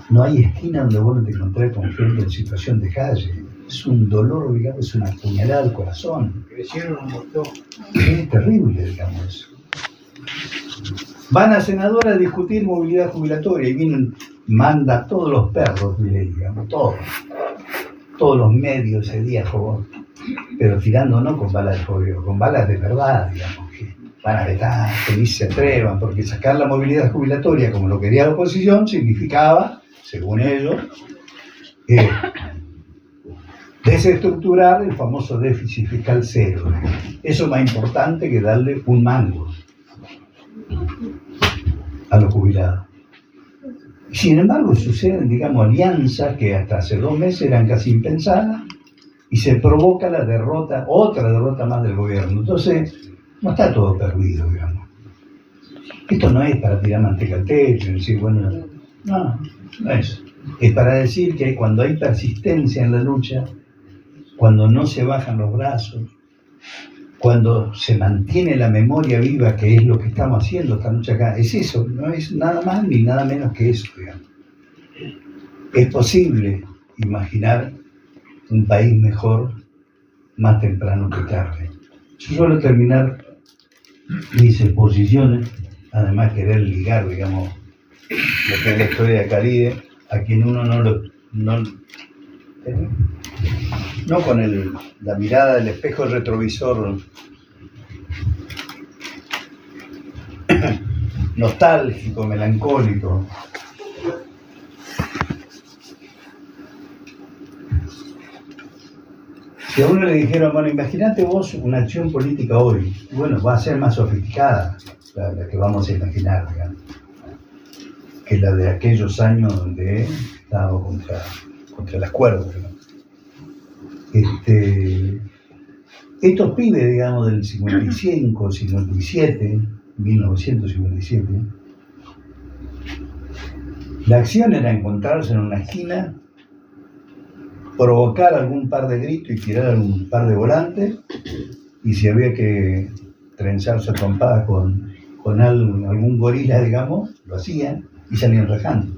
no hay esquina donde vos no te encontrés con gente en situación de calle. Es un dolor, digamos, es una puñalada al corazón.
Crecieron un montón.
Es terrible, digamos, eso. Van a senadora a discutir movilidad jubilatoria y vienen, manda a todos los perros, digamos, todos los medios ese día, pero tirando no con balas de jodeo, con balas de verdad, digamos, que van a vetar, que ni se atrevan, porque sacar la movilidad jubilatoria como lo quería la oposición significaba, según ellos, desestructurar el famoso déficit fiscal cero. Eso es más importante que darle un mango a los jubilados. Sin embargo, suceden, digamos, alianzas que hasta hace 2 meses eran casi impensadas y se provoca la derrota, otra derrota más del gobierno. Entonces, no está todo perdido, digamos. Esto no es para tirar manteca al techo, decir, bueno, no es. Es para decir que cuando hay persistencia en la lucha, cuando no se bajan los brazos, cuando se mantiene la memoria viva, que es lo que estamos haciendo esta lucha acá, es eso, no es nada más ni nada menos que eso, digamos. Es posible imaginar un país mejor más temprano que tarde. Yo suelo terminar mis exposiciones, además querer ligar, digamos, lo que es la historia de Caride, a quien uno no con la mirada del espejo retrovisor nostálgico, melancólico. Si a uno le dijeron, bueno, imagínate vos una acción política hoy, bueno, va a ser más sofisticada la que vamos a imaginar, digamos, que la de aquellos años donde estábamos contra las cuerdas, ¿no? Estos pibes, digamos, del 55, 57, 1957, la acción era encontrarse en una esquina, provocar algún par de gritos y tirar algún par de volantes, y si había que trenzarse a trompadas con algún gorila, digamos, lo hacían y salían rajando.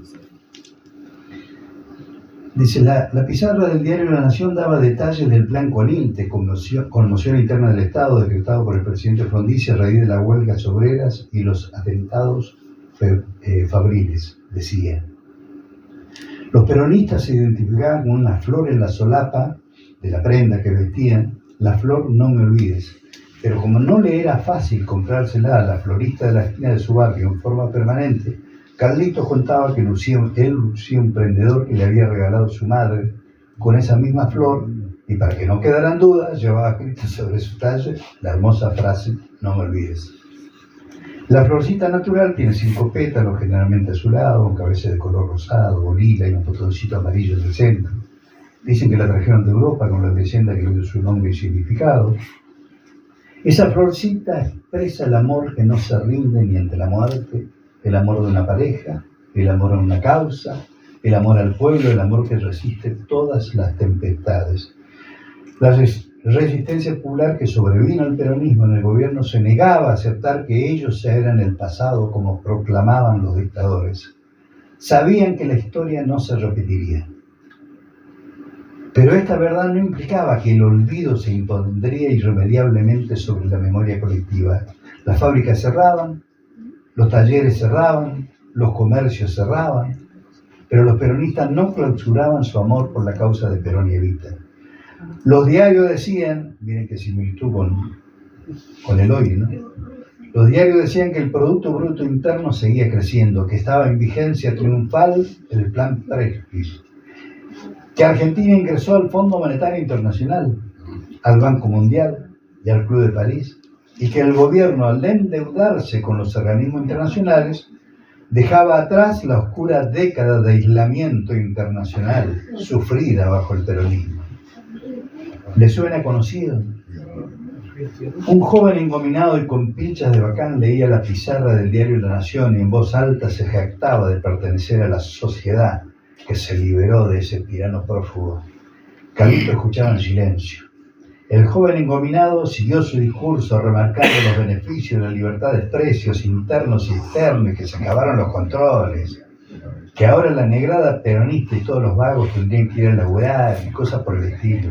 Dice, la pizarra del diario La Nación daba detalles del plan Coninte, conmoción interna del Estado decretado por el presidente Frondizi a raíz de las huelgas obreras y los atentados fabriles, decía. Los peronistas se identificaban con una flor en la solapa de la prenda que vestían, la flor no me olvides, pero como no le era fácil comprársela a la florista de la esquina de su barrio en forma permanente, Carlitos contaba que él lucía un prendedor que le había regalado su madre con esa misma flor, y para que no quedaran dudas, llevaba escrita sobre su talle la hermosa frase, no me olvides. La florcita natural tiene 5 pétalos, generalmente azulados, con cabeza de color rosado o lila y un botoncito amarillo en el centro. Dicen que la trajeron de Europa con la leyenda que le dio su nombre y significado. Esa florcita expresa el amor que no se rinde ni ante la muerte, el amor de una pareja, el amor a una causa, el amor al pueblo, el amor que resiste todas las tempestades. La resistencia popular que sobrevino al peronismo en el gobierno se negaba a aceptar que ellos eran el pasado como proclamaban los dictadores. Sabían que la historia no se repetiría. Pero esta verdad no implicaba que el olvido se impondría irremediablemente sobre la memoria colectiva. Las fábricas cerraban, los talleres cerraban, los comercios cerraban, pero los peronistas no clausuraban su amor por la causa de Perón y Evita. Los diarios decían, miren qué similitud con el hoy, ¿no? Los diarios decían que el Producto Bruto Interno seguía creciendo, que estaba en vigencia triunfal el plan Prestes, que Argentina ingresó al Fondo Monetario Internacional, al Banco Mundial y al Club de París, y que el gobierno, al endeudarse con los organismos internacionales, dejaba atrás la oscura década de aislamiento internacional sufrida bajo el peronismo. ¿Le suena conocido? Un joven engominado y con pinchas de bacán leía la pizarra del diario La Nación y en voz alta se jactaba de pertenecer a la sociedad que se liberó de ese tirano prófugo. Carlito escuchaba en silencio. El joven engominado siguió su discurso remarcando los beneficios de la libertad de expresios internos y externos y que se acabaron los controles, que ahora la negrada peronista y todos los vagos tendrían que ir a laburar y cosas por el estilo.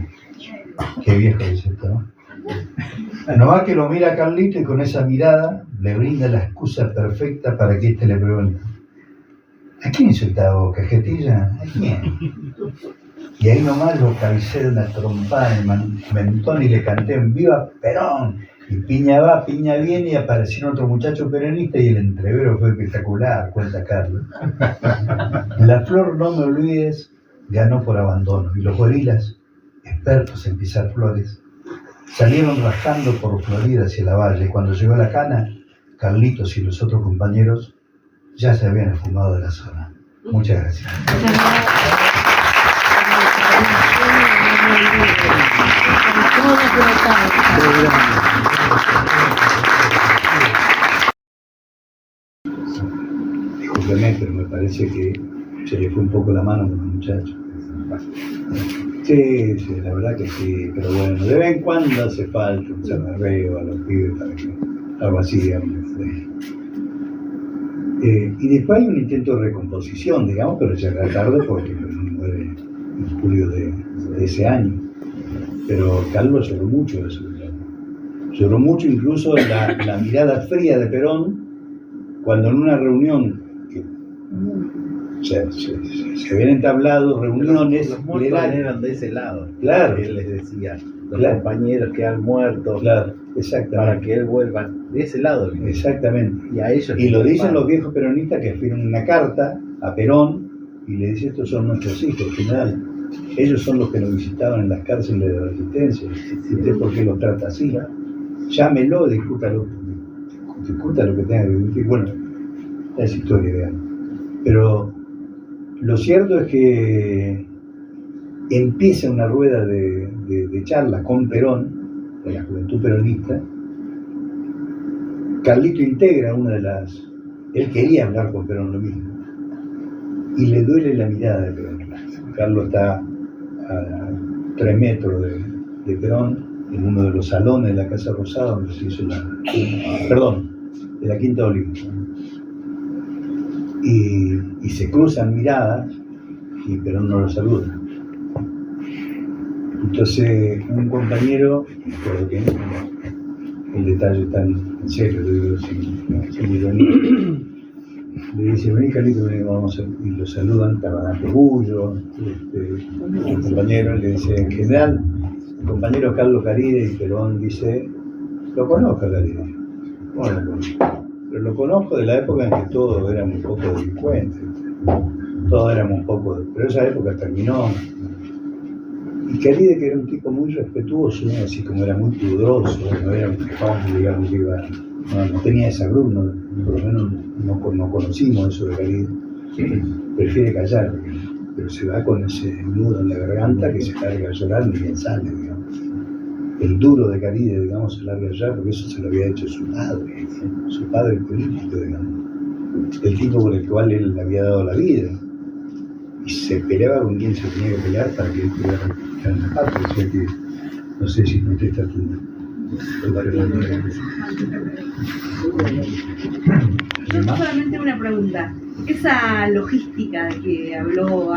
Qué viejo es esto, ¿no? Nomás que lo mira a Carlito y con esa mirada le brinda la excusa perfecta para que éste le pregunte: ¿a quién insultaba vos, cajetilla? ¿A quién? Y ahí nomás lo cabecé de una trompada en el mentón y le canté en ¡Viva Perón! Y piña va, piña viene, y apareció otro muchacho peronista y el entrevero fue espectacular, cuenta Carlos. La flor, no me olvides, ganó por abandono y los gorilas, expertos en pisar flores, salieron rajando por Florida hacia la valle. Cuando llegó la cana, Carlitos y los otros compañeros ya se habían esfumado de la zona. Muchas gracias. Discúlpeme, pero me parece que se le fue un poco la mano con el muchacho. Sí, la verdad que sí, pero bueno, de vez en cuando hace falta un zarrabeo a los pibes para que algo así, digamos. Y después hay un intento de recomposición, digamos, pero ya era tarde porque muere en julio de ese año. Pero Carlos lloró mucho de eso. Lloró mucho incluso la mirada fría de Perón cuando en una reunión que se habían entablado reuniones.
Los muertos eran de ese lado.
Claro.
Él les decía, los compañeros que han muerto,
claro, exactamente,
para que él vuelva de ese lado.
Exactamente.
Y a ellos.
Y lo dicen los viejos peronistas que escriben una carta a Perón y le dicen: estos son nuestros hijos, general. Ellos son los que nos visitaban en las cárceles de la Resistencia. ¿Y usted por qué los trata así? Llámelo, discuta lo que tenga que discutir. Bueno, es historia, digamos. Pero lo cierto es que empieza una rueda de charlas con Perón, de la juventud peronista. Carlito integra una de las... Él quería hablar con Perón lo mismo. Y le duele la mirada de Perón. Carlos está a 3 metros de Perón, en uno de los salones de la Casa Rosada, donde se hizo de la Quinta Olímpica. Y se cruzan miradas y Perón no lo saluda. Entonces un compañero, creo que el detalle tan en serio, lo digo sin ironía, le dice: vení Carlito, vamos a... y lo saludan, estaba Pegullo, el compañero, le dice: en general, el compañero Carlos Caride, y Perón dice: lo conozco a Caride. Bueno, pero lo conozco de la época en que todos éramos un poco delincuentes, todos éramos un poco, pero esa época terminó. Y Caride, que era un tipo muy respetuoso, ¿no? Así como era muy pudoroso, no era un capaz, digamos, que iba, no tenía esa cruz, por lo menos no conocimos eso de Caride. Prefiere callar, pero se va con ese nudo en la garganta que se larga a llorar ni bien sale, digamos. El duro de Caride, digamos, se larga a llorar porque eso se lo había hecho su padre político, digamos, el tipo por el cual él le había dado la vida. Y se peleaba con quien se tenía que pelear para que él pudiera recuperar la patria. O sea que, no sé si contesta tu
Yo solamente una pregunta. Esa logística de que habló